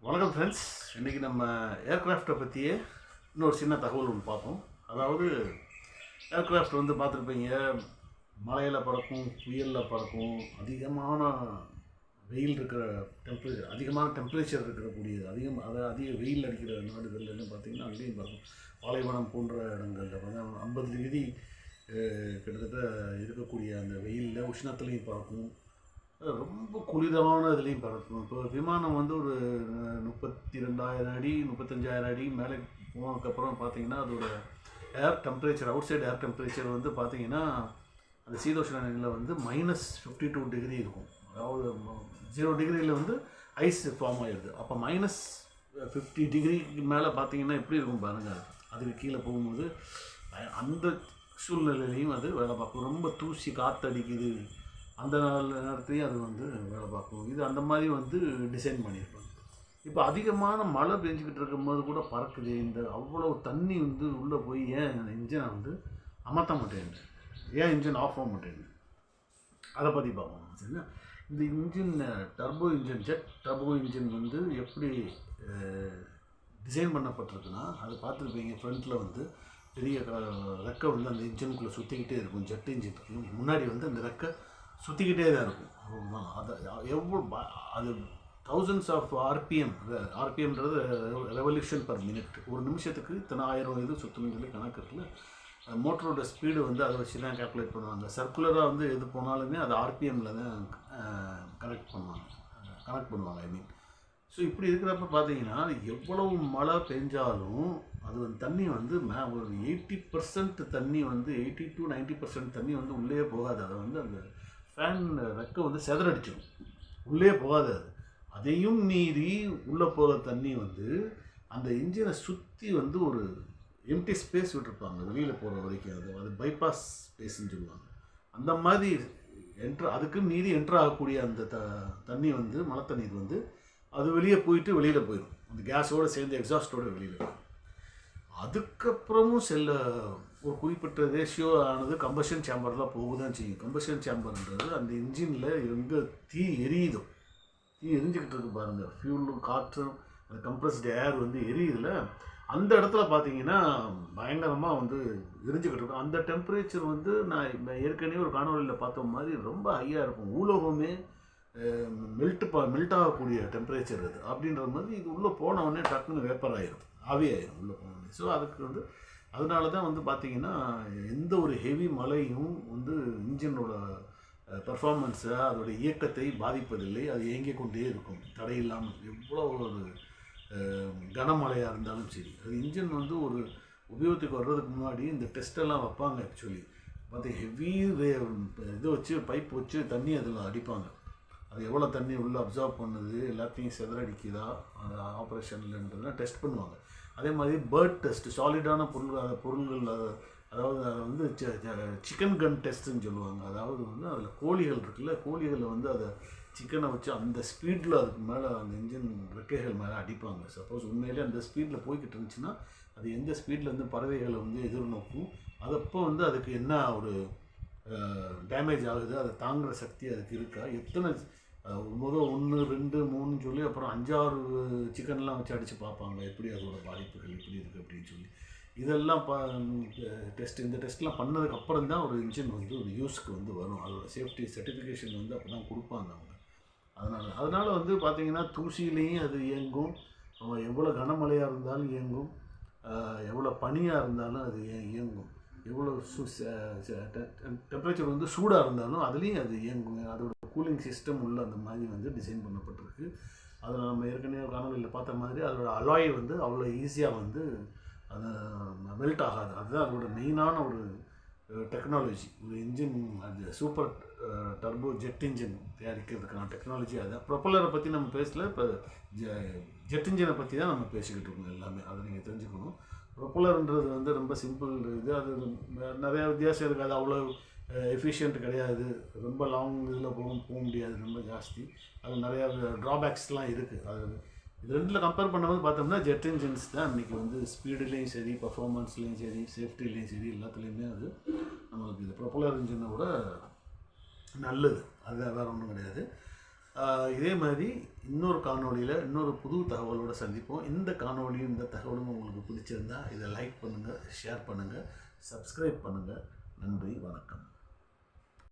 வணக்கம் ஃப்ரெண்ட்ஸ். இன்றைக்கி நம்ம ஏர்க்ராஃப்டை பற்றியே இன்னொரு சின்ன தகவல் ஒன்று பார்ப்போம். அதாவது ஏர்க்ராஃப்ட் வந்து பார்த்துருப்பீங்க, மலையில் பறக்கும், புயலில் பறக்கும், அதிகமான வெயில் இருக்கிற அதிகமான டெம்பரேச்சர் இருக்கக்கூடியது, அதிக வெயில் அடிக்கிற நாடுகள்னு பார்த்திங்கன்னா அங்கேயும் பறக்கும். பாலைவனம் போன்ற இடங்களில் வந்து 50 டிகிரி கிட்டத்தட்ட இருக்கக்கூடிய அந்த வெயிலில் உஷ்ணத்துலேயும் பறக்கும். ரொம்ப குளிரான இதுலேயும் பறக்கும். இப்போ விமானம் வந்து ஒரு 32,000 அடி 35,000 அடி மேலே போனதுக்கப்புறம் பார்த்தீங்கன்னா அதோட ஏர் டெம்பரேச்சர், அவுட் சைடு ஏர் டெம்பரேச்சர் வந்து பார்த்தீங்கன்னா அந்த சீதோஷ்ண நிலையில் வந்து -52 டிகிரி இருக்கும். அதாவது 0 டிகிரியில் வந்து ஐஸ் ஃபார்ம் ஆகிடுது. அப்போ -50 டிகிரிக்கு மேலே பார்த்தீங்கன்னா எப்படி இருக்கும் பாருங்கள். அதுக்கு கீழே போகும்போது அந்த சூழ்நிலையிலையும் அது வேலை பார்க்கும். ரொம்ப தூசி காற்றடிக்குது, அந்த நேரத்தையும் அது வந்து வேலை பார்க்கும். இது அந்த மாதிரி வந்து டிசைன் பண்ணியிருப்பாங்க. இப்போ அதிகமான மழை பெஞ்சிக்கிட்டு இருக்கும்போது கூட பறக்குது. இந்த அவ்வளோ தண்ணி வந்து உள்ளே போய் ஏன் இன்ஜினை வந்து அமர்த்த மாட்டேங்குது, ஏன் இன்ஜின் ஆஃப் ஆக மாட்டேங்குது, அதை பற்றி பார்ப்போம். சரிங்களா? இந்த engine turbo engine, jet turbo engine வந்து எப்படி டிசைன் பண்ணப்பட்டிருக்குன்னா, அதை பார்த்துருப்பீங்க. ஃப்ரண்ட்டில் வந்து பெரிய ரெக்கை வந்து அந்த இன்ஜினுக்குள்ளே சுற்றிக்கிட்டே இருக்கும். ஜெட் இன்ஜினுக்கு முன்னாடி வந்து அந்த ரெக்கை சுற்றிக்கிட்டே தான் இருக்கும். அதை அது thousands ஆஃப் ஆர்பிஎம்ன்றது ரெவல்யூஷன் பர் மினிட். ஒரு நிமிஷத்துக்கு இத்தனை 1000 இது சுற்றணும்னு சொல்லி கணக்கு இருக்குல்ல. மோட்டரோட ஸ்பீடு வந்து அதை வச்சு தான் கால்குலேட் பண்ணுவாங்க. சர்க்குலராக வந்து எது போனாலுமே அது ஆர்பிஎம்மில் தான் கனெக்ட் பண்ணுவாங்க. ஐ மீன், ஸோ இப்படி இருக்கிறப்ப பார்த்தீங்கன்னா எவ்வளவு மழை பெஞ்சாலும் அது வந்து தண்ணி வந்து ஒரு 80% தண்ணி வந்து 80 to 90% தண்ணி வந்து உள்ளே போகாது. அதை வந்து அந்த ஃபேன் ரெக்கை வந்து செதறடிச்சிடும், உள்ளே போகாது. அதையும் மீறி உள்ளே போகிற தண்ணி வந்து அந்த இன்ஜினை சுற்றி வந்து ஒரு எம்டி ஸ்பேஸ் விட்டுருப்பாங்க வெளியில் போகிற வரைக்கும். அது பைபாஸ் ஸ்பேஸ்ன்னு சொல்லுவாங்க. அந்த மாதிரி அதுக்கு மீறி என்ட்ரு ஆகக்கூடிய அந்த தண்ணி வந்து மழை தண்ணீர் வந்து அது வெளியே போயிட்டு வெளியில் போயிடும். அந்த கேஸோடு சேர்ந்து எக்ஸாஸ்டோடு வெளியில் போயிடும். அதுக்கப்புறமும் ஒரு குறிப்பிட்ட ரேஷியோ ஆனது கம்பஷன் சேம்பரில் போகுதான் செய்யும். கம்பஷன் சேம்பர்ன்றது அந்த இன்ஜினில் எங்கே தீ எரிஞ்சிக்கிட்டு இருக்கு பாருங்கள். ஃபியூலும் காற்றும் அந்த கம்ப்ரஸ்டு ஏர் வந்து எரியுதில் அந்த இடத்துல பார்த்தீங்கன்னா பயங்கரமாக வந்து எரிஞ்சிக்கிட்டு இருக்கும். அந்த டெம்பரேச்சர் வந்து நான் ஏற்கனவே ஒரு காணொலியில் பார்த்த மாதிரி ரொம்ப ஹையாக இருக்கும். ஊலகமே மெல்ட் ஆகக்கூடிய டெம்பரேச்சர் அது. அப்படின்ற மாதிரி இது உள்ளே போனவுடனே டக்குன்னு வேப்பர் ஆகிடும், ஆவியாயிரும் உள்ளே போனோடனே. ஸோ அதுக்கு வந்து அதனால தான் வந்து பார்த்திங்கன்னா எந்த ஒரு ஹெவி மழையும் வந்து இன்ஜினோட பெர்ஃபார்மன்ஸை, அதோடய இயக்கத்தை பாதிப்பதில்லை. அது இயங்கிக் கொண்டே இருக்கும் தடையில்லாமல். எவ்வளோ ஒரு கனமழையாக இருந்தாலும் சரி, அது இன்ஜின் வந்து ஒரு உபயோகத்துக்கு வர்றதுக்கு முன்னாடி இந்த டெஸ்ட்டெல்லாம் வைப்பாங்க. ஆக்சுவலி பார்த்து ஹெவி இது வச்சு பைப் வச்சு தண்ணி அதில் அடிப்பாங்க. அது எவ்வளோ தண்ணி உள்ளே அப்சார்ப் பண்ணுது, எல்லாத்தையும் செதறடிக்குதா அந்த ஆப்ரேஷன்லன்றதுலாம் டெஸ்ட் பண்ணுவாங்க. அதே மாதிரி பேர்ட் டெஸ்ட், சாலிடான பொருள்கள், அதாவது அதை வந்து சிக்கன் கன் டெஸ்ட்டுன்னு சொல்லுவாங்க. அதாவது வந்து அதில் கோழிகள் இருக்குல்ல, கோழிகளை வந்து அதை சிக்கனை வச்சு அந்த ஸ்பீடில் அதுக்கு மேலே அந்த இன்ஜின் ரெக்கைகள் மேலே அடிப்பாங்க. சப்போஸ் உண்மையிலே அந்த ஸ்பீடில் போய்கிட்டு இருந்துச்சுன்னா அது எந்த ஸ்பீடில் வந்து பறவைகளை வந்து எதிர்நோக்கும், அதப்போ வந்து அதுக்கு என்ன ஒரு டேமேஜ் ஆகுது, அதை தாங்குகிற சக்தி அதுக்கு இருக்கா, எத்தனை முதல் 1 2 3 சொல்லி அப்புறம் 5 6 சிக்கன்லாம் வச்சு அடித்து பார்ப்பாங்க எப்படி அதோட பாதிப்புகள் எப்படி இருக்குது அப்படின்னு சொல்லி. இதெல்லாம் இந்த டெஸ்ட்லாம் பண்ணதுக்கப்புறம் தான் ஒரு இன்ஜின் வந்து ஒரு யூஸ்க்கு வந்து வரும். அதோட சேஃப்டி சர்டிஃபிகேஷன் வந்து அப்போ தான் கொடுப்பாங்க அவங்க. அதனால் வந்து பார்த்திங்கன்னா தூசியிலையும் அது இயங்கும், எவ்வளோ கனமழையாக இருந்தாலும் இயங்கும், எவ்வளோ பனியாக இருந்தாலும் அது இயங்கும், எவ்வளோ டெம்பரேச்சர் வந்து சூடாக இருந்தாலும் அதுலேயும் அது இயங்கும். அதோட கூலிங் சிஸ்டம் உள்ள அந்த மாதிரி வந்து டிசைன் பண்ணப்பட்டிருக்கு. அதில் நம்ம ஏற்கனவே காணொலியில் பார்த்த மாதிரி அதோட அலாய் வந்து அவ்வளோ ஈஸியாக வந்து அது மெல்ட் ஆகாது. அதுதான் அதோட மெயினான ஒரு டெக்னாலஜி. ஒரு இன்ஜின், அது சூப்பர் டர்போ ஜெட் இன்ஜின் தயாரிக்கிறதுக்கான டெக்னாலஜி. அதை ப்ரொப்பலரை பற்றி நம்ம பேசல, இப்போ ஜெட் இன்ஜினை பற்றி தான் நம்ம பேசிக்கிட்டு இருக்கோம் எல்லாமே. அதை நீங்கள் தெரிஞ்சுக்கணும். ப்ரொப்பலர்ன்றது வந்து ரொம்ப சிம்பிள் இது. அது நிறையா வித்தியாசம் இருக்குது. அது அவ்வளோ எஃபிஷியன்ட் கிடையாது, ரொம்ப லாங் இதில் போக முடியாது, ரொம்ப ஜாஸ்தி. அது நிறையா ட்ராபேக்ஸ்லாம் இருக்குது. அது இது ரெண்டில் கம்பேர் பண்ணும்போது பார்த்தோம்னா ஜெட் இன்ஜின்ஸ் தான் இன்றைக்கி வந்து ஸ்பீடுலேயும் சரி, பர்ஃபார்மன்ஸ்லேயும் சரி, சேஃப்டிலையும் சரி, எல்லாத்துலேயுமே அது நம்மளுக்கு இது ப்ரொப்பலர் இன்ஜினை விட நல்லது. அது வேறு ஒன்றும் கிடையாது. இதே மாதிரி இன்னொரு காணொளியில் இன்னொரு புது தகவலோடு சந்திப்போம். இந்த காணொளியும் இந்த தகவலும் உங்களுக்கு பிடிச்சிருந்தா இதை லைக் பண்ணுங்கள், ஷேர் பண்ணுங்கள், சப்ஸ்கிரைப் பண்ணுங்கள். நன்றி, வணக்கம்.